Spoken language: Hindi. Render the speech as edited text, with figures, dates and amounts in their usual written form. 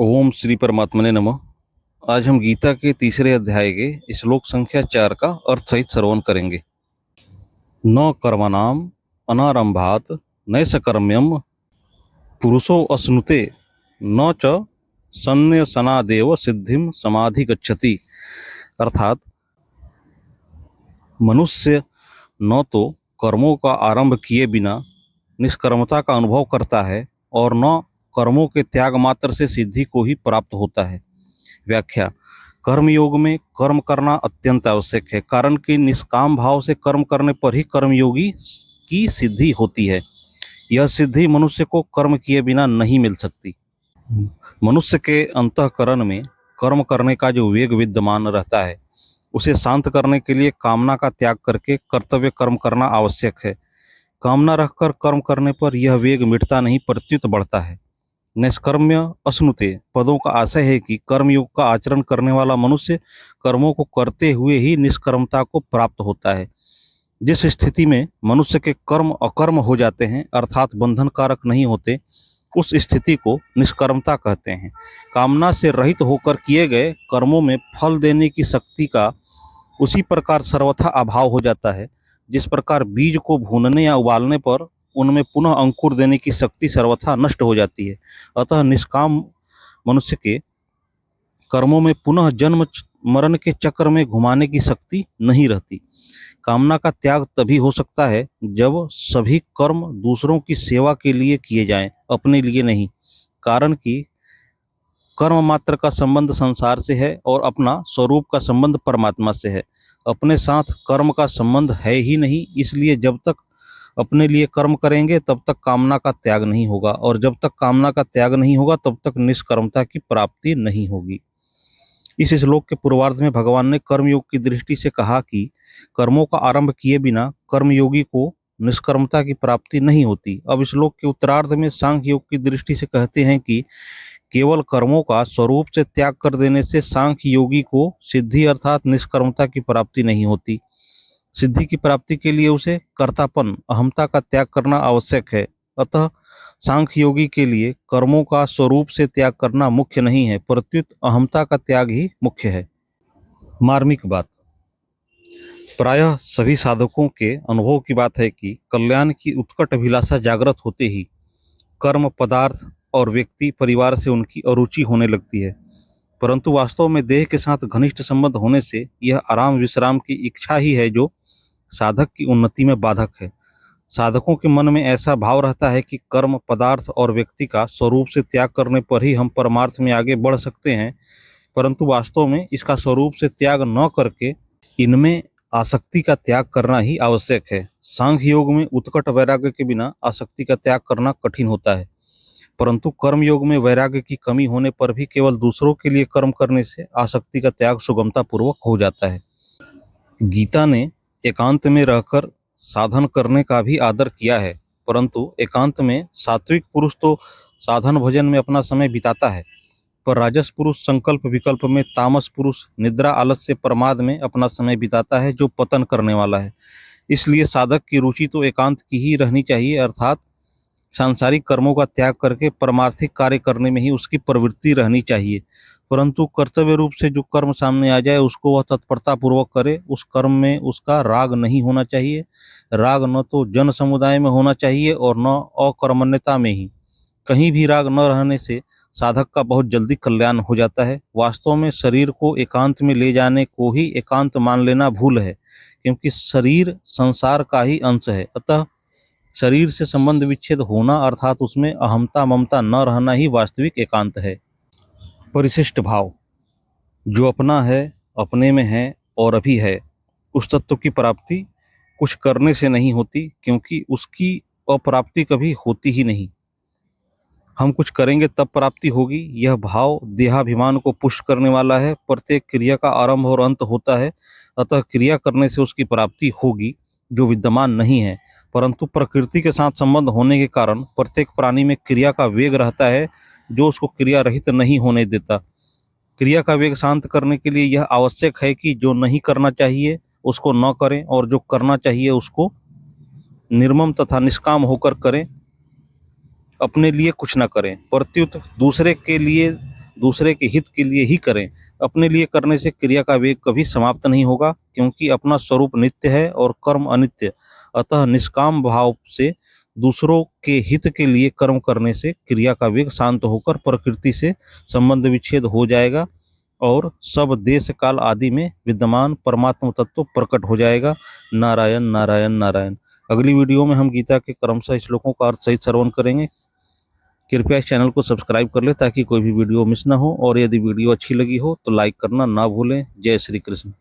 ओम श्री परमात्मने नमः। आज हम गीता के तीसरे अध्याय के श्लोक संख्या 4 का अर्थ सहित श्रवण करेंगे। न कर्मणाम अनारंभात नैष्कर्म्यम पुरुषो अश्नुते न च संन्यसनादेव सिद्धिम समाधि गच्छति। अर्थात मनुष्य न तो कर्मों का आरंभ किए बिना निष्कर्मता का अनुभव करता है और न कर्मों के त्याग मात्र से सिद्धि को ही प्राप्त होता है। व्याख्या। कर्मयोग में कर्म करना अत्यंत आवश्यक है, कारण कि निष्काम भाव से कर्म करने पर ही कर्मयोगी की सिद्धि होती है। यह सिद्धि मनुष्य को कर्म किए बिना नहीं मिल सकती। मनुष्य के अंतःकरण में कर्म करने का जो वेग विद्यमान रहता है, उसे शांत करने के लिए कामना का त्याग करके कर्तव्य कर्म करना आवश्यक है। कामना रखकर कर्म करने पर यह वेग मिटता नहीं, प्रत्युत बढ़ता है। निष्कर्म्य अश्नुते पदों का आशय है कि कर्मयोग का आचरण करने वाला मनुष्य कर्मों को करते हुए ही निष्कर्मता को प्राप्त होता है। जिस स्थिति में मनुष्य के कर्म अकर्म हो जाते हैं, अर्थात बंधन कारक नहीं होते, उस स्थिति को निष्कर्मता कहते हैं। कामना से रहित होकर किए गए कर्मों में फल देने की शक्ति का उसी प्रकार सर्वथा अभाव हो जाता है, जिस प्रकार बीज को भूनने या उबालने पर उनमें पुनः अंकुर देने की शक्ति सर्वथा नष्ट हो जाती है। अतः निष्काम मनुष्य के कर्मों में पुनः जन्म मरण के चक्र में घुमाने की शक्ति नहीं रहती। कामना का त्याग तभी हो सकता है जब सभी कर्म दूसरों की सेवा के लिए किए जाएं, अपने लिए नहीं। कारण कि कर्म मात्र का संबंध संसार से है और अपना स्वरूप का संबंध परमात्मा से है। अपने साथ कर्म का संबंध है ही नहीं, इसलिए जब तक अपने लिए कर्म करेंगे तब तक कामना का त्याग नहीं होगा, और जब तक कामना का त्याग नहीं होगा तब तक निष्कर्मता की प्राप्ति नहीं होगी। इस श्लोक के पूर्वार्ध में भगवान ने कर्मयोग की दृष्टि से कहा कि कर्मों का आरंभ किए बिना कर्मयोगी को निष्कर्मता की प्राप्ति नहीं होती। अब श्लोक के उत्तरार्ध में सांख्य योग की दृष्टि से कहते हैं कि केवल कर्मों का स्वरूप से त्याग कर देने से सांख्य योगी को सिद्धि अर्थात निष्कर्मता की प्राप्ति नहीं होती। सिद्धि की प्राप्ति के लिए उसे कर्तापन, अहमता का त्याग करना आवश्यक है। अतः सांख्य योगी के लिए कर्मों का स्वरूप से त्याग करना मुख्य नहीं है, प्रत्युत अहमता का त्याग ही मुख्य है। मार्मिक बात। प्रायः सभी साधकों के अनुभव की बात है कि कल्याण की उत्कट अभिलाषा जागृत होते ही कर्म, पदार्थ और व्यक्ति परिवार से उनकी अरुचि होने लगती है, परंतु वास्तव में देह के साथ घनिष्ठ संबंध होने से यह आराम विश्राम की इच्छा ही है जो साधक की उन्नति में बाधक है। साधकों के मन में ऐसा भाव रहता है कि कर्म, पदार्थ और व्यक्ति का स्वरूप से त्याग करने पर ही हम परमार्थ में आगे बढ़ सकते हैं, परंतु वास्तव में इसका स्वरूप से त्याग न करके इनमें आसक्ति का त्याग करना ही आवश्यक है। सांख्य योग में उत्कट वैराग्य के बिना आसक्ति का त्याग करना कठिन होता है, परंतु कर्म योग में वैराग्य की कमी होने पर भी केवल दूसरों के लिए कर्म करने से आसक्ति का त्याग सुगमता पूर्वक हो जाता है। गीता ने एकांत में रहकर साधन करने का भी आदर किया है, परंतु एकांत में सात्विक पुरुष तो साधन भजन में अपना समय बिताता है, पर राजस पुरुष संकल्प विकल्प में, तामस पुरुष निद्रा आलस्य प्रमाद में अपना समय बिताता है, जो पतन करने वाला है। इसलिए साधक की रुचि तो एकांत की ही रहनी चाहिए, अर्थात सांसारिक कर्मों का त्याग करके परमार्थिक कार्य करने में ही उसकी प्रवृत्ति रहनी चाहिए। परंतु कर्तव्य रूप से जो कर्म सामने आ जाए उसको वह तत्परता पूर्वक करे। उस कर्म में उसका राग नहीं होना चाहिए। राग न तो जन समुदाय में होना चाहिए और न अकर्मण्यता में ही। कहीं भी राग न रहने से साधक का बहुत जल्दी कल्याण हो जाता है। वास्तव में शरीर को एकांत में ले जाने को ही एकांत मान लेना भूल है, क्योंकि शरीर संसार का ही अंश है। अतः शरीर से संबंध विच्छेद होना अर्थात उसमें अहमता ममता न रहना ही वास्तविक एकांत है। परिशिष्ट भाव। जो अपना है, अपने में है और अभी है, उस तत्व की प्राप्ति कुछ करने से नहीं होती, क्योंकि उसकी अप्राप्ति कभी होती ही नहीं। हम कुछ करेंगे तब प्राप्ति होगी। यह भाव देहाभिमान को पुष्ट करने वाला है। प्रत्येक क्रिया का आरंभ और अंत होता है, अतः क्रिया करने से उसकी प्राप्ति होगी जो विद्यमान नहीं है। परंतु प्रकृति के साथ संबंध होने के कारण प्रत्येक प्राणी में क्रिया का वेग रहता है, जो उसको क्रिया रहित नहीं होने देता। क्रिया का वेग शांत करने के लिए यह आवश्यक है कि जो नहीं करना चाहिए उसको न करें, और जो करना चाहिए उसको निर्मम तथा निष्काम होकर करें। अपने लिए कुछ न करें, प्रत्युत दूसरे के लिए दूसरे के हित के लिए ही करें। अपने लिए करने से क्रिया का वेग कभी समाप्त नहीं होगा, क्योंकि अपना स्वरूप नित्य है और कर्म अनित्य। अतः निष्काम भाव से दूसरों के हित के लिए कर्म करने से क्रिया का वेग शांत होकर प्रकृति से संबंध विच्छेद हो जाएगा और सब देश काल आदि में विद्यमान परमात्म तत्व प्रकट हो जाएगा। नारायण नारायण नारायण। अगली वीडियो में हम गीता के क्रमशः श्लोकों का अर्थ सहित श्रवण करेंगे। कृपया इस चैनल को सब्सक्राइब कर ले ताकि कोई भी वीडियो मिस ना हो, और यदि वीडियो अच्छी लगी हो तो लाइक करना ना भूलें। जय श्री कृष्ण।